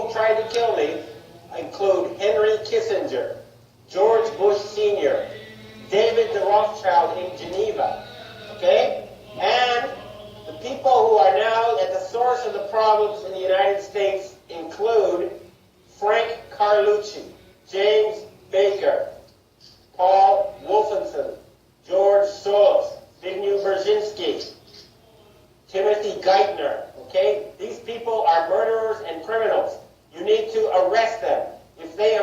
who tried to kill me include Henry Kissinger, George Bush Sr., David the Rothschild in Geneva, okay? And the people who are now at the source of the problems in the United States include Frank Carlucci, James Baker, Paul Wolfenson, George Soros, Zbigniew Brzezinski, Timothy Geithner, okay? These people are murderers and criminals. You need to arrest them. If they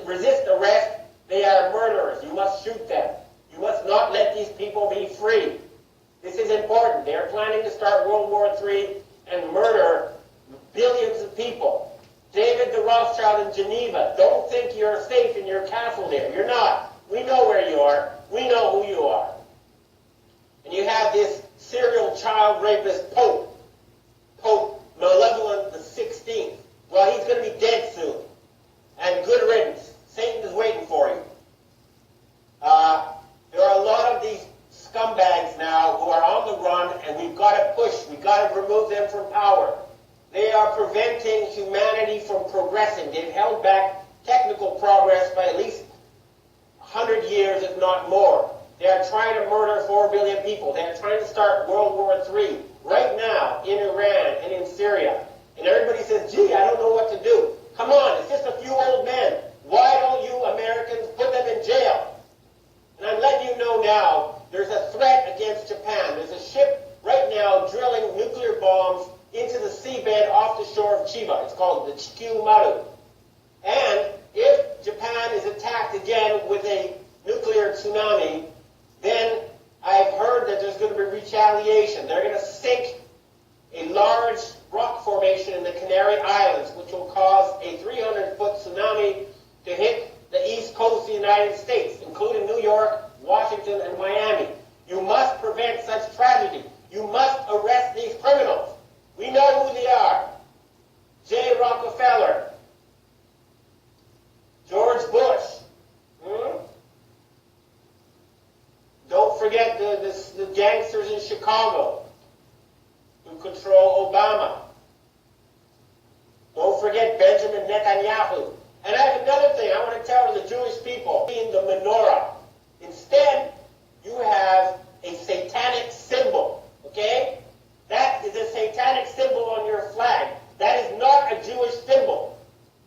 resist arrest, they are murderers. You must shoot them. You must not let these people be free. This is important. They are planning to start World War III and murder billions of people. David the Rothschild in Geneva, don't think you're safe in your castle there. You're not. We know where you are. We know who you are. And you have this serial child rapist Pope Malevolent the 16th. Well, he's going to be dead soon. And good riddance. Satan is waiting for you. There are a lot of these scumbags now who are on the run, and we've got to push. We've got to remove them from power. They are preventing humanity from progressing. They've held back technical progress by at least 100 years, if not more. They are trying to murder 4 billion people. They are trying to start World War III right now in Iran and in Syria. And everybody says, gee, I don't know what to do. Come on, it's just a few old men. Why don't you Americans put them in jail? And I'm letting you know now, there's a threat against Japan. There's a ship right now drilling nuclear bombs into the seabed off the shore of Chiba. It's called the Chikyu Maru. And if Japan is attacked again with a nuclear tsunami, then I've heard that there's going to be retaliation. They're going to sink a large rock formation in the Canary Islands, which will cause a 300-foot tsunami to hit the east coast of the United States, including New York, Washington, and Miami. You must prevent such tragedy. You must arrest these criminals. We know who they are. J. Rockefeller, George Bush. Don't forget the gangsters in Chicago who control Obama. Don't forget Benjamin Netanyahu. And I have another thing I want to tell the Jewish people in the menorah. Instead, you have a satanic symbol, okay? That is a satanic symbol on your flag. That is not a Jewish symbol.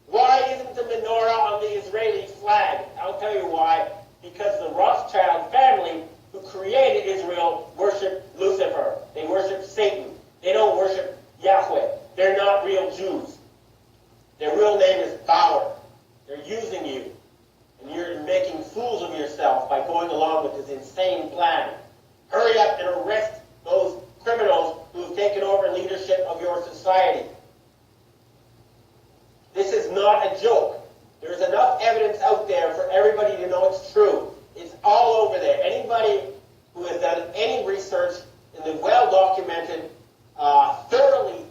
Why isn't the menorah on the Israeli flag? I'll tell you why. Because the Rothschild family who created Israel worship Lucifer. They worship Satan. They don't worship Yahweh. They're not real Jews. Their real name is Bauer. They're using you. And you're making fools of yourself by going along with this insane plan. Hurry up and arrest those criminals who have taken over leadership of your society. This is not a joke. There's enough evidence out there for everybody to know it's true. It's all over there. Anybody who has done any research in the well-documented, thoroughly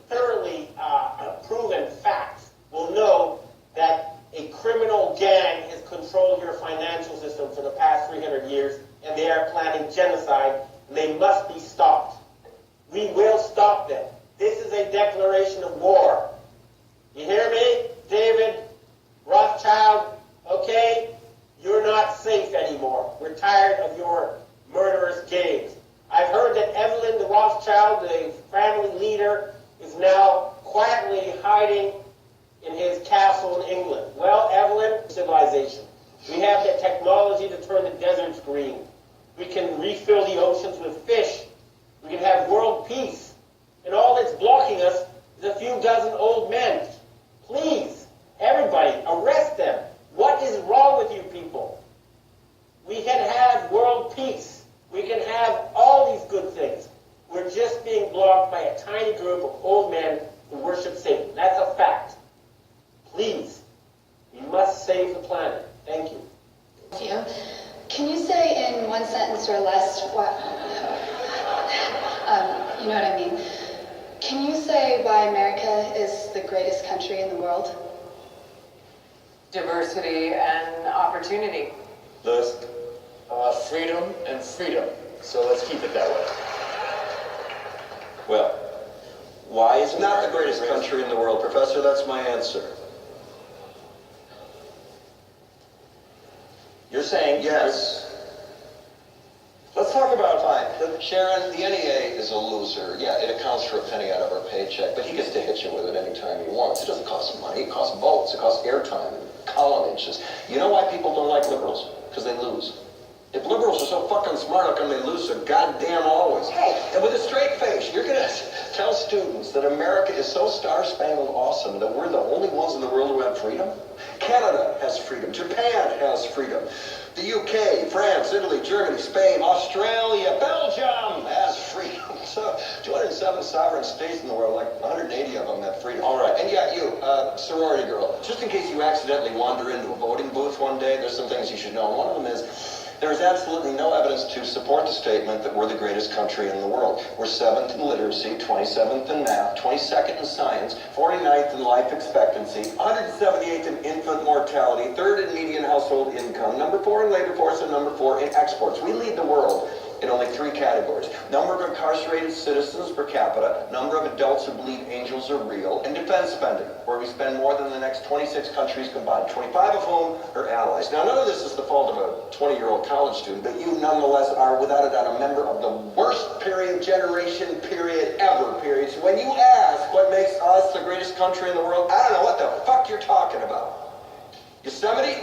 proven facts will know that a criminal gang has controlled your financial system for the past 300 years, and they are planning genocide, and they must be stopped. We will stop them. This is a declaration of war. You hear me, David Rothschild? Okay? You're not safe anymore. We're tired of your murderous games. I've heard that Evelyn the Rothschild, the family leader, is now quietly hiding in his castle in England. Well, Evelyn, civilization. We have the technology to turn the deserts green. We can refill the oceans with fish. We can have world peace. And all that's blocking us is a few dozen old men. Please, everybody, arrest them. What is wrong with you people? We can have world peace. We can have all these good things. We're just being blocked by a tiny group of old men who worship Satan. That's a fact. Please, we must save the planet. Thank you. Thank you. Can you say in one sentence or less what, you know what I mean? Can you say why America is the greatest country in the world? Diversity and opportunity. List, freedom and freedom. So let's keep it that way. Well, why is it not the greatest country in the world, Professor? That's my answer. saying... Yes. Let's talk about Sharon, the NEA is a loser. Yeah, it accounts for a penny out of our paycheck, but he gets to hit you with it anytime he wants. It doesn't cost money. It costs votes. It costs airtime, column inches. You know why people don't like liberals? Because they lose. If liberals are so fucking smart, how come they lose so goddamn always? Hey, and with a straight face, you're going to tell students that America is so star-spangled awesome that we're the only ones in the world who have freedom? Canada has freedom. Japan has freedom. The UK, France, Italy, Germany, Spain, Australia, Belgium has freedom. So 207 sovereign states in the world, like 180 of them have freedom. All right, and yeah, you, sorority girl, just in case you accidentally wander into a voting booth one day, there's some things you should know. One of them is, there is absolutely no evidence to support the statement that we're the greatest country in the world. We're 7th in literacy, 27th in math, 22nd in science, 49th in life expectancy, 178th in infant mortality, 3rd in median household income, number 4 in labor force, and number 4 in exports. We lead the world in only 3 categories: number of incarcerated citizens per capita, number of adults who believe angels are real, and defense spending, where we spend more than the next 26 countries combined, 25 of whom are allies. Now, none of this is the fault of a 20-year-old college student, but you nonetheless are, without a doubt, a member of the worst generation ever. So when you ask what makes us the greatest country in the world, I don't know what the fuck you're talking about. Yosemite?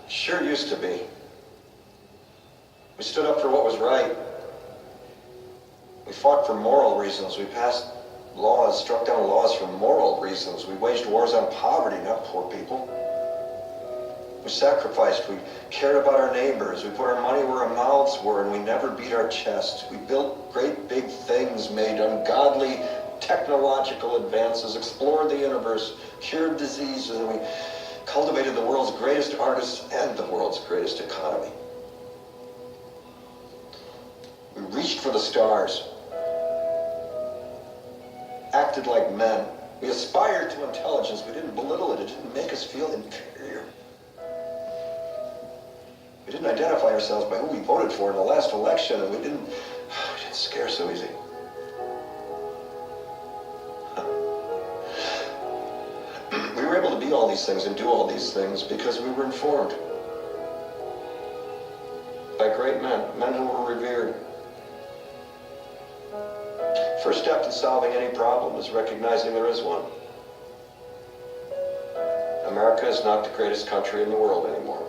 Sure used to be. We stood up for what was right. We fought for moral reasons. We passed laws, struck down laws for moral reasons. We waged wars on poverty, not poor people. We sacrificed. We cared about our neighbors. We put our money where our mouths were, and we never beat our chest. We built great big things, made ungodly technological advances, explored the universe, cured diseases, and we cultivated the world's greatest artists and the world's greatest economy. We reached for the stars, acted like men. We aspired to intelligence. We didn't belittle it. It didn't make us feel inferior. We didn't identify ourselves by who we voted for in the last election, and we didn't scare so easy. We were able to be all these things and do all these things because we were informed by great men who were revered. First step in solving any problem is recognizing there is one. America is not the greatest country in the world anymore.